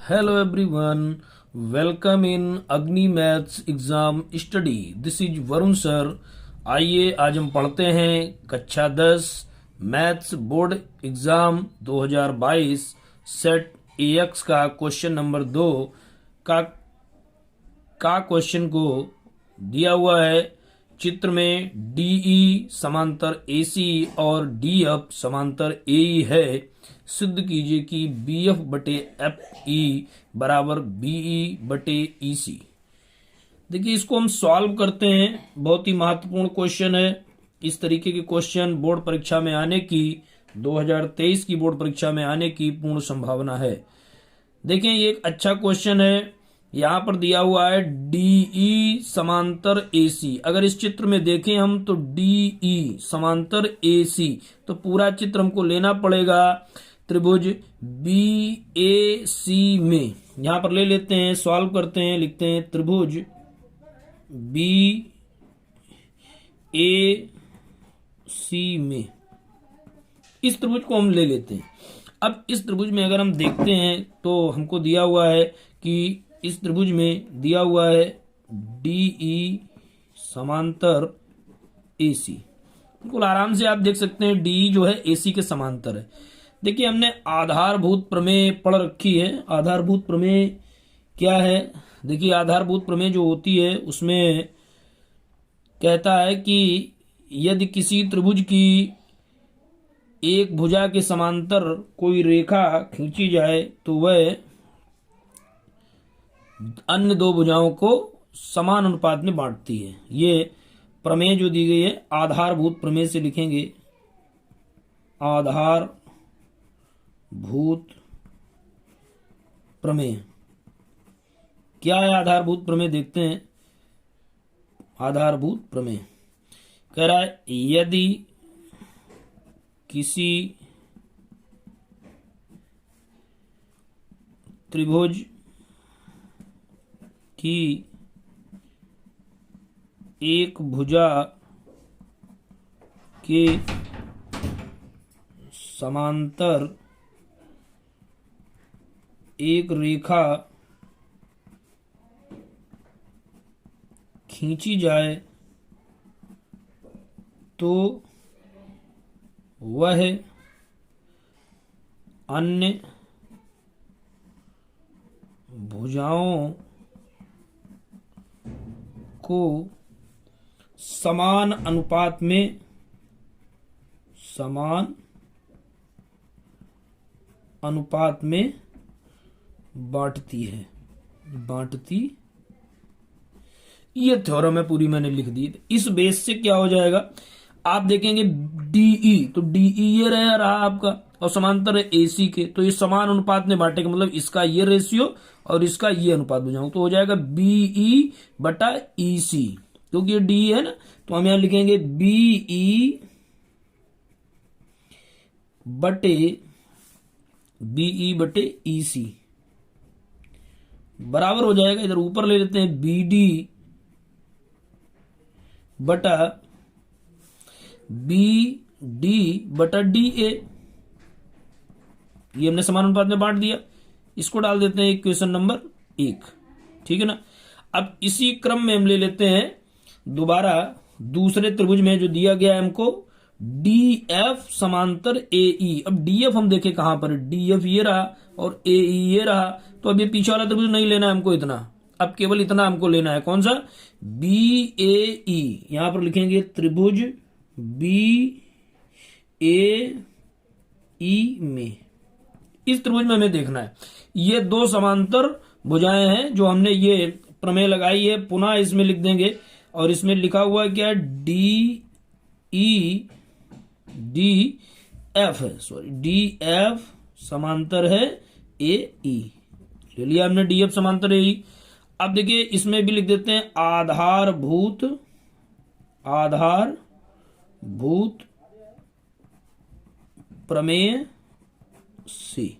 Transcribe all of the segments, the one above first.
Hello everyone, welcome in Agni Maths exam study. This is Varun sir. आइए आज हम पढ़ते हैं कक्षा 10 maths board exam 2022 set AX का क्वेश्चन नंबर 2 का क्वेश्चन को दिया हुआ है। चित्र में DE समांतर AC और DF समांतर AE है। सिद्ध कीजिए कि BF बटे FE बराबर BE बटे EC। देखिए इसको हम सॉल्व करते हैं। बहुत ही महत्वपूर्ण क्वेश्चन है। इस तरीके के क्वेश्चन बोर्ड परीक्षा में आने की 2023 की बोर्ड परीक्षा में आने की पूर्ण संभावना है। देखिए ये एक अच्छा क्वेश्चन है। यहां पर दिया हुआ है DE समांतर AC। अगर इस चित्र में देखें हम तो DE समांतर AC, तो पूरा चित्र हमको लेना पड़ेगा त्रिभुज BAC में। यहां पर ले लेते हैं, सॉल्व करते हैं, लिखते हैं त्रिभुज BAC में। इस त्रिभुज को हम ले लेते हैं। अब इस त्रिभुज में अगर हम देखते हैं तो हमको दिया हुआ है कि इस त्रिभुज में दिया हुआ है DE समांतर AC। बिल्कुल आराम से आप देख सकते हैं DE जो है AC के समांतर है। देखिए हमने आधारभूत प्रमेय पढ़ रखी है। आधारभूत प्रमेय क्या है? देखिए आधारभूत प्रमेय जो होती है उसमें कहता है कि यदि किसी त्रिभुज की एक भुजा के समांतर कोई रेखा खींची जाए तो वह अन्य दो भुजाओं को समान अनुपात में बांटती है। ये प्रमेय जो दी गई है आधारभूत प्रमेय से लिखेंगे। आधारभूत प्रमेय क्या है? आधारभूत प्रमेय देखते हैं। आधारभूत प्रमेय कह रहा है यदि किसी त्रिभुज की एक भुजा के समांतर एक रेखा खींची जाए तो वह अन्य भुजाओं को समान अनुपात में बांटती ये थ्योरम है, पूरी मैंने लिख दी। इस बेस से क्या हो जाएगा आप देखेंगे DE, तो DE ये रहा आपका और समांतर है AC के, तो ये समान अनुपात में बांटेगा। मतलब इसका ये रेशियो और इसका ये अनुपात बुझाऊं तो हो जाएगा BE बटा EC। क्योंकि ये DE है ना, तो हम यहां लिखेंगे BE बटे EC बराबर हो जाएगा। इधर ऊपर ले लेते हैं BD बटा DA। ये हमने समान अनुपात में बांट दिया। इसको डाल देते हैं इक्वेशन नंबर 1। ठीक है ना। अब इसी क्रम में हम ले लेते हैं दोबारा दूसरे त्रिभुज में जो दिया गया है हमको DF समांतर AE। अब DF हम देखें कहां पर, DF ये रहा और AE ये रहा। तो अब ये पीछे वाला त्रिभुज नहीं लेना है हमको इतना, अब केवल इतना हमको लेना है। कौन सा? BAE। यहां पर लिखेंगे त्रिभुज BAE में। इस त्रिभुज में हमें देखना है ये दो समांतर भुजाएं हैं जो हमने ये प्रमेय लगाई है। पुनः इसमें लिख देंगे और इसमें लिखा हुआ है क्या? DF है, सॉरी DF समांतर है AE। ले लिया हमने DF समांतर AE। अब देखिए इसमें भी लिख देते हैं आधारभूत प्रमेय से।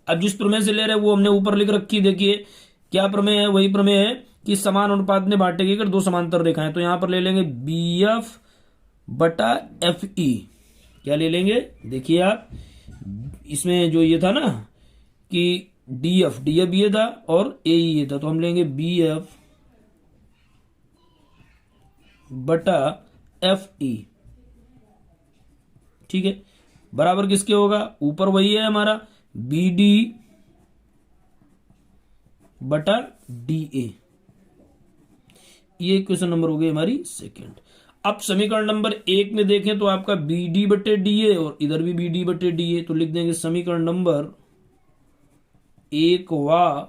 अब जिस प्रमेय से ले रहे हैं वो हमने ऊपर लिख रखी। देखिए क्या प्रमेय है? वही प्रमेय है कि समान अनुपात में बांटेगी अगर दो समांतर रेखाएं। तो यहां पर ले लेंगे BF बटा FE। क्या ले लेंगे? देखिए आप इसमें जो ये था ना कि डी एफ ये था और ए ये था, तो हम लेंगे बी एफ बटा एफ ई। ठीक है, बराबर किसके होगा, ऊपर वही है हमारा बी डी बटा डी ए। ये क्वेश्चन नंबर हो गई हमारी सेकंड। अब समीकरण नंबर 1 में देखें तो आपका बी डी बटे डी ए और इधर भी बी डी बटे डी ए, तो लिख देंगे समीकरण नंबर 1 व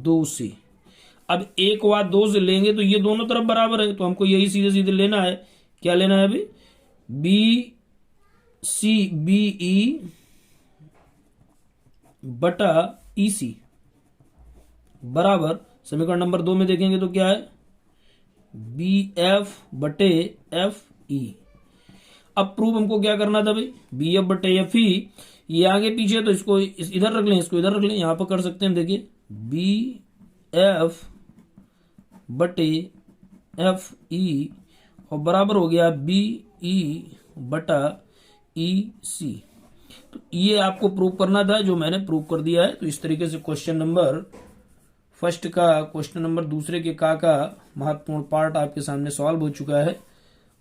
2 से। अब 1 व 2 से लेंगे तो ये दोनों तरफ बराबर है, तो हमको यही सीधे सीधे लेना है। क्या लेना है अभी, बी सी बी ई बटा ई सी बराबर समीकरण नंबर 2 में देखेंगे तो क्या है, बी एफ बटे एफ ई। अब प्रूफ हमको क्या करना था भाई, बी एफ बटे एफ ई, ये आगे पीछे तो इसको इधर रख लें, इसको इधर रख लें, यहां पर कर सकते हैं। देखिए बी एफ बटे एफ ई और बराबर हो गया बी ई बटा ई सी। तो ये आपको प्रूव करना था, जो मैंने प्रूव कर दिया है। तो इस तरीके से क्वेश्चन नंबर फर्स्ट का, क्वेश्चन नंबर दूसरे के का महत्वपूर्ण पार्ट आपके सामने सॉल्व हो चुका है।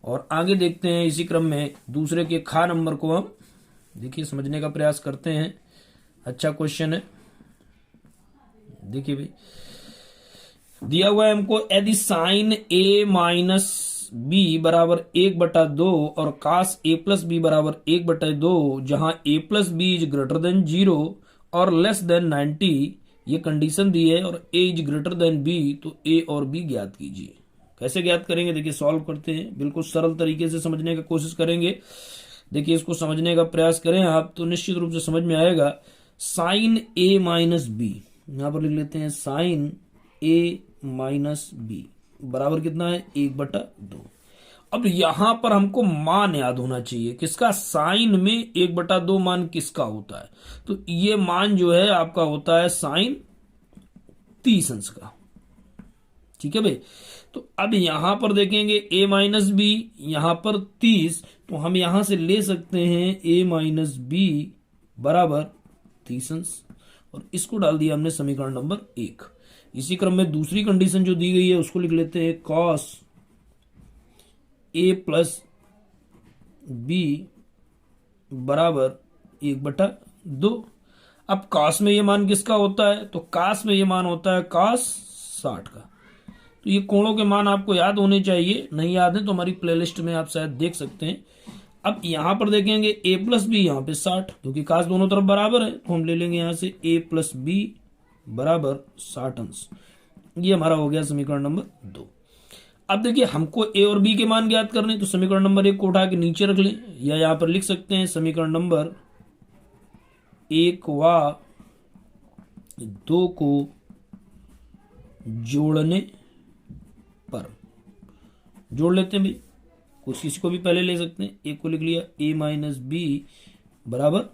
और आगे देखते हैं इसी क्रम में दूसरे के खा नंबर को हम देखिए समझने का प्रयास करते हैं। अच्छा क्वेश्चन है, देखिए भाई दिया हुआ है हमको, यदि साइन ए माइनस बी बराबर 1/2 और कास ए प्लस बी बराबर 1/2, जहां a plus b is greater than 0 और लेस देन 90, ये कंडीशन दी है, और ए इज ग्रेटर देन बी, तो ए और बी ज्ञात कीजिए। कैसे ज्ञात करेंगे, देखिए सॉल्व करते हैं, बिल्कुल सरल तरीके से समझने की कोशिश करेंगे। देखिए इसको समझने का प्रयास करें आप तो निश्चित रूप से समझ में आएगा। साइन ए माइनस बी, यहां पर लिख लेते हैं साइन ए माइनस बी बराबर कितना है, 1/2। अब यहां पर हमको मान याद होना चाहिए, किसका, साइन में 1/2 मान किसका होता है, तो ये मान जो है आपका होता है साइन 30 अंश का। ठीक है भाई, तो अब यहां पर देखेंगे a माइनस बी, यहां पर 30, तो हम यहां से ले सकते हैं a माइनस बी बराबर 30 अंश, और इसको डाल दिया हमने समीकरण नंबर 1। इसी क्रम में दूसरी कंडीशन जो दी गई है उसको लिख लेते हैं कॉस ए प्लस बी बराबर 1/2। अब कास में ये मान किसका होता है, तो कास में ये मान होता है कास 60 का। तो ये कोणों के मान आपको याद होने चाहिए, नहीं याद है तो हमारी प्लेलिस्ट में आप शायद देख सकते हैं। अब यहां पर देखेंगे a प्लस बी, यहां पे 60, क्योंकि कास दोनों तरफ बराबर है, तो हम ले लेंगे यहां से a प्लस बी बराबर 60 अंश। ये हमारा हो गया समीकरण नंबर 2। अब देखिए हमको ए और बी के मान ज्ञात करने, तो समीकरण नंबर 1 को उठा के नीचे रख लें, या यहां पर लिख सकते हैं समीकरण नंबर 1 व 2 को जोड़ने पर, जोड़ लेते हैं भाई, कुछ किसी को भी पहले ले सकते हैं। एक को लिख लिया a माइनस बी बराबर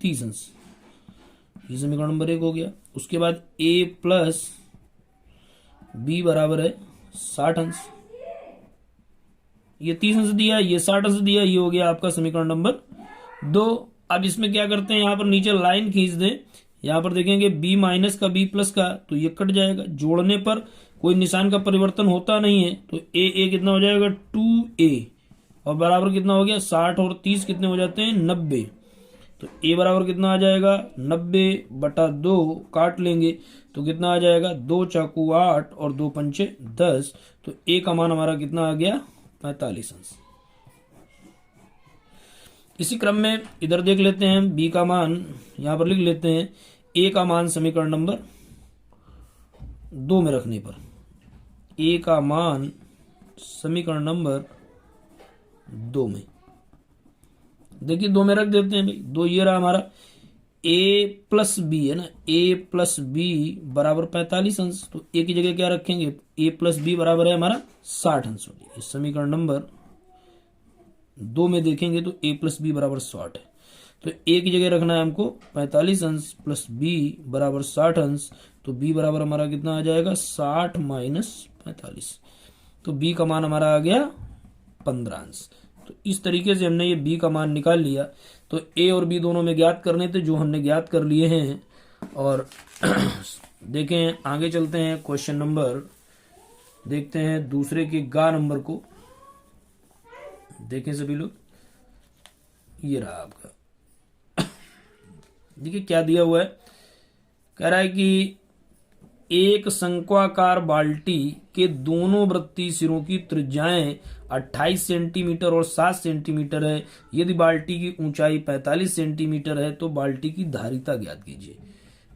30 अंश, ये समीकरण नंबर 1 हो गया। उसके बाद a प्लस बी बराबर है 60 अंश, ये 30 अंश दिया, ये 60 अंश दिया, ये हो गया आपका समीकरण नंबर 2। अब इसमें क्या करते हैं, यहां पर नीचे लाइन खींच दें, यहां पर देखेंगे b माइनस का b प्लस का, तो ये कट जाएगा। जोड़ने पर कोई निशान का परिवर्तन होता नहीं है, तो a कितना हो जाएगा 2a, और बराबर कितना हो गया 60 और 30 कितने हो जाते हैं 90, तो a बराबर कितना आ जाएगा 90/2, काट लेंगे तो कितना आ जाएगा 2 चाकू 8 और 2 पंचे 10, तो a का मान हमारा कितना आ गया 45 अंश। इसी क्रम में इधर देख लेते हैं b का मान, यहां पर लिख लेते हैं a का मान समीकरण नंबर 2 में रखने पर, a का मान समीकरण नंबर 2 में, देखिए 2 में रख देते हैं भाई। 2 ये रहा हमारा a प्लस बी है ना, a प्लस बी बराबर 45 अंश, तो a की जगह क्या रखेंगे, a प्लस बी बराबर है हमारा 60 अंश। इस समीकरण नंबर 2 में देखेंगे तो a प्लस बी बराबर 60 है, तो a की जगह रखना है हमको 45 अंश प्लस b बराबर 60 अंश, तो b बराबर हमारा कितना आ जाएगा 60 माइनस 45, तो b का मान हमारा आ गया 15 अंश। तो इस तरीके से हमने ये b का मान निकाल लिया। तो ए और बी दोनों में ज्ञात करने थे, जो हमने ज्ञात कर लिए हैं। और देखें आगे चलते हैं, क्वेश्चन नंबर देखते हैं दूसरे के गा नंबर को। देखें सभी लोग, ये रहा आपका। देखिए क्या दिया हुआ है, कह रहा है कि एक शंक्वाकार बाल्टी के दोनों वृत्तीय सिरों की त्रिज्याएं 28 सेंटीमीटर और 7 सेंटीमीटर है। यदि बाल्टी की ऊंचाई 45 सेंटीमीटर है तो बाल्टी की धारिता ज्ञात कीजिए।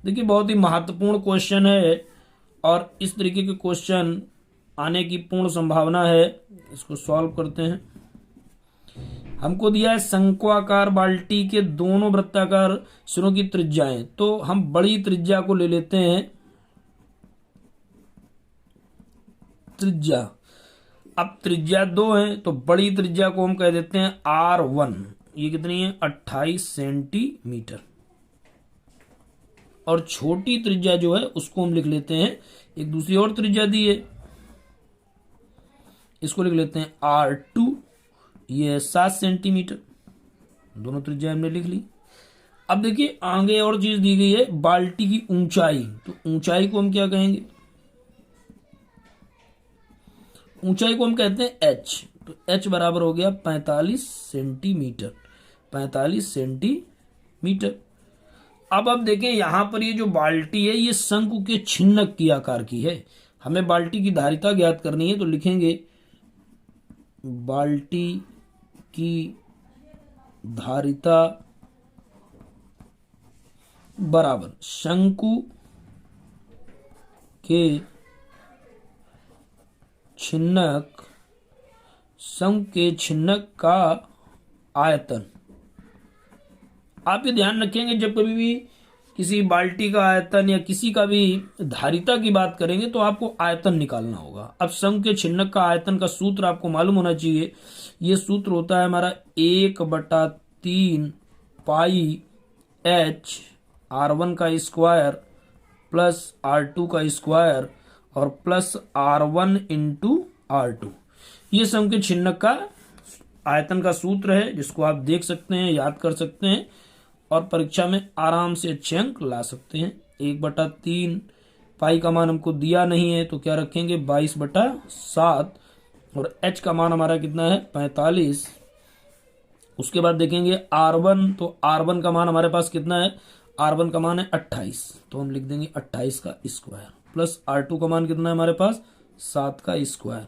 देखिए बहुत ही महत्वपूर्ण क्वेश्चन है और इस तरीके के क्वेश्चन आने की पूर्ण संभावना है। इसको सॉल्व करते हैं। हमको दिया है शंक्वाकार बाल्टी के दोनों वृत्ताकार सिरों की त्रिज्याएं, तो हम बड़ी त्रिज्या को ले लेते हैं। त्रिज्या, अब त्रिज्या 2 है तो बड़ी त्रिज्या को हम कह देते हैं R1। ये कितनी है, 28 सेंटीमीटर। और छोटी त्रिज्या जो है उसको हम लिख लेते हैं, एक दूसरी और त्रिज्या दी है, इसको लिख लेते हैं R2। ये है 7 सेंटीमीटर। दोनों त्रिज्या हमने लिख ली। अब देखिए आगे और चीज दी गई है, बाल्टी की ऊंचाई। तो ऊंचाई को हम क्या कहेंगे, ऊंचाई को हम कहते हैं h। तो h बराबर हो गया 45 सेंटीमीटर। 45 सेंटीमीटर। अब देखें यहां पर ये जो बाल्टी है ये शंकु के छिन्नक की आकार की है। हमें बाल्टी की धारिता ज्ञात करनी है, तो लिखेंगे बाल्टी की धारिता बराबर शंकु के छिन्नक, शंकु के छिन्नक का आयतन। आप ये ध्यान रखेंगे जब कभी भी किसी बाल्टी का आयतन या किसी का भी धारिता की बात करेंगे तो आपको आयतन निकालना होगा। अब शंकु के छिन्नक का आयतन का सूत्र आपको मालूम होना चाहिए। ये सूत्र होता है हमारा 1/3 पाई h R1 का स्क्वायर प्लस R2 का स्क्वायर और प्लस R1 इंटू R2। ये शंकु के छिन्नक का आयतन का सूत्र है, जिसको आप देख सकते हैं, याद कर सकते हैं और परीक्षा में आराम से अच्छे अंक ला सकते हैं। 1/3 पाई का मान हमको दिया नहीं है तो क्या रखेंगे 22/7 और h का मान हमारा कितना है 45। उसके बाद देखेंगे R1, तो R1 का मान हमारे पास कितना है, R1 का मान है 28, तो हम लिख देंगे 28 का स्क्वायर प्लस R2 का मान कितना है हमारे पास 7 का स्क्वायर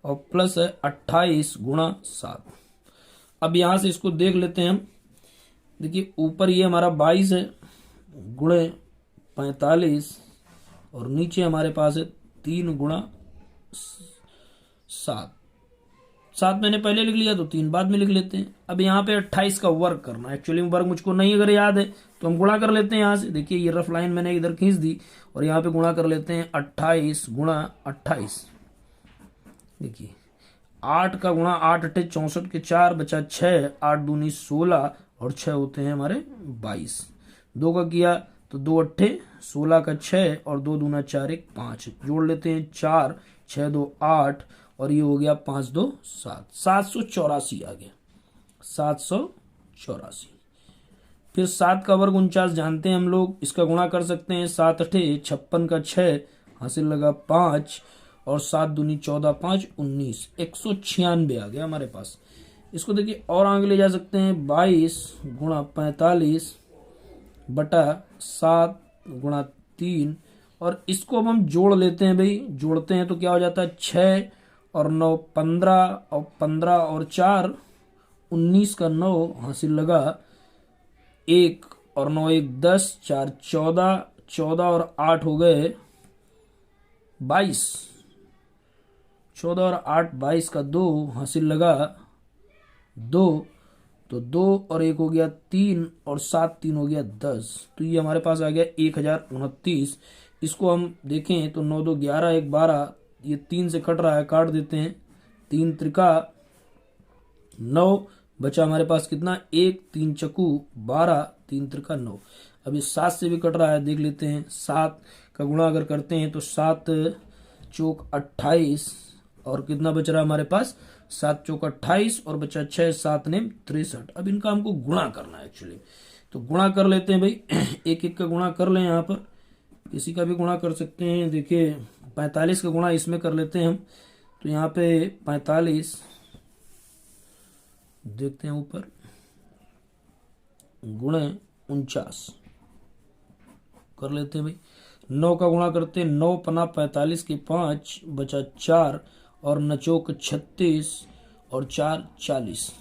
और प्लस है 28 गुणा 7। अब यहां से इसको देख लेते हैं हम। देखिए ऊपर ये हमारा 22 है गुणे 45 और नीचे हमारे पास है 3 गुणा 7। 7 मैंने पहले लिख लिया तो 3 बाद में लिख लेते हैं। अब यहाँ पे 28 का वर्ग करना है। एक्चुअली वर्ग मुझको नहीं अगर याद है तो हम गुणा कर लेते हैं। यहाँ से देखिए ये रफ लाइन मैंने इधर खींच दी और यहाँ पे गुणा कर लेते हैं 28 गुणा 28। देखिए 8 का गुणा 8 अट्ठे 64 के 4 बचा 6, 8 दूनी 16 और 6 होते हैं हमारे 22। 2 का किया तो 2 अट्ठे 16 का 6 और 2 दूना 4 1 5 जोड़ लेते हैं 4 6 2 8 और ये हो गया 5 2 7 784 आ गया 784। फिर 7 का वर्ग 49 जानते हैं हम लोग, इसका गुणा कर सकते हैं 7 अट्ठे 56 का 6 हासिल लगा 5 और 7 दूनी 14 5 19 196 आ गया हमारे पास। इसको देखिए और आगे ले जा सकते हैं 22 गुणा 45 बटा 7 गुणा 3 और इसको अब हम जोड़ लेते हैं भाई। जोड़ते हैं तो क्या हो जाता है 6 और 9 15 और 15 और 4 19 का 9 हासिल लगा 1 और 9 1 10 4 14 14 और 8 हो गए 22। 14 और 8 22 का 2 हासिल लगा 2, तो 2 और 1 हो गया 3 और 7 3 हो गया 10, तो ये हमारे पास आ गया 1029। इसको हम देखें तो 9 2 11 1 12, ये 3 से कट रहा है काट देते हैं, 3 त्रिका 9 बचा हमारे पास कितना 1 3 चकू 12 3 त्रिका 9। अब ये 7 से भी कट रहा है देख लेते हैं, 7 का गुणा अगर करते हैं तो 7 चौक 28 और कितना बच रहा है हमारे पास 7 चौका 28 और बचा 6, 7 नेम 63। अब इनका हमको गुणा करना है एक्चुअली, तो गुणा कर लेते हैं भाई। एक एक का गुणा कर लें, यहाँ पर किसी का भी गुणा कर सकते हैं। देखिए 45 का गुणा इसमें कर लेते हैं हम, तो यहाँ पे 45 देखते हैं ऊपर गुणे 49 कर लेते हैं भाई। 9 का गुणा करते हैं, 9 पना 45 के 5 बचा 4 और नचोक 36 और 4 40।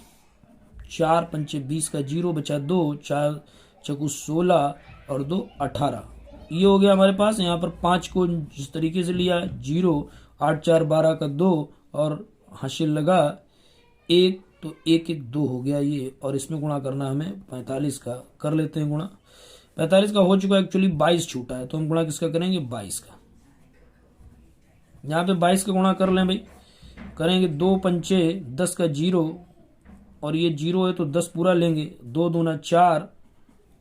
4 पंचे 20 का 0 बचा 2, 4 चकू 16 और 2 18। ये हो गया हमारे पास। यहाँ पर 5 को जिस तरीके से लिया 0, 8 4 12 का 2 और हासिल लगा 1, तो 1 1 2 हो गया ये। और इसमें गुणा करना हमें 45 का, कर लेते हैं गुणा। 45 का हो चुका, एक्चुअली 22 छूटा है, तो हम गुणा किसका करेंगे 22 का। यहाँ पे 22 का गुणा कर लें भाई, करेंगे 2 पंचे 10 का 0 और ये 0 है तो 10 पूरा लेंगे, 2 दूना 4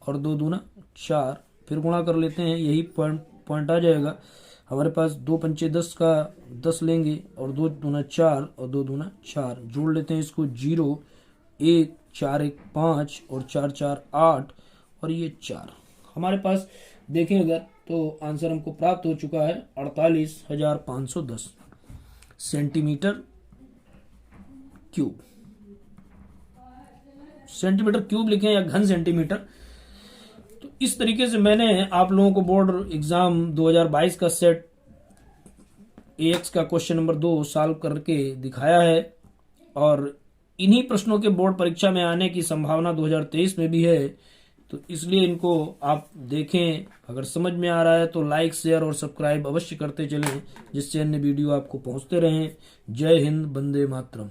और 2 दूना 4। फिर गुणा कर लेते हैं, यही पॉइंट आ जाएगा हमारे पास। 2 पंचे 10 का 10 लेंगे और 2 दूना 4 और 2 दूना 4। जोड़ लेते हैं इसको, 0 1 4 1 5 और 4 4 8 और ये 4। हमारे पास देखें अगर तो आंसर हमको प्राप्त हो चुका है 48,510 सेंटीमीटर क्यूब। सेंटीमीटर क्यूब लिखें या घन सेंटीमीटर। तो इस तरीके से मैंने आप लोगों को बोर्ड एग्जाम 2022 का सेट AX का क्वेश्चन नंबर 2 सॉल्व करके दिखाया है, और इन्हीं प्रश्नों के बोर्ड परीक्षा में आने की संभावना 2023 में भी है। तो इसलिए इनको आप देखें, अगर समझ में आ रहा है तो लाइक शेयर और सब्सक्राइब अवश्य करते चलें, जिससे अन्य वीडियो आपको पहुंचते रहें। जय हिंद, वंदे मातरम।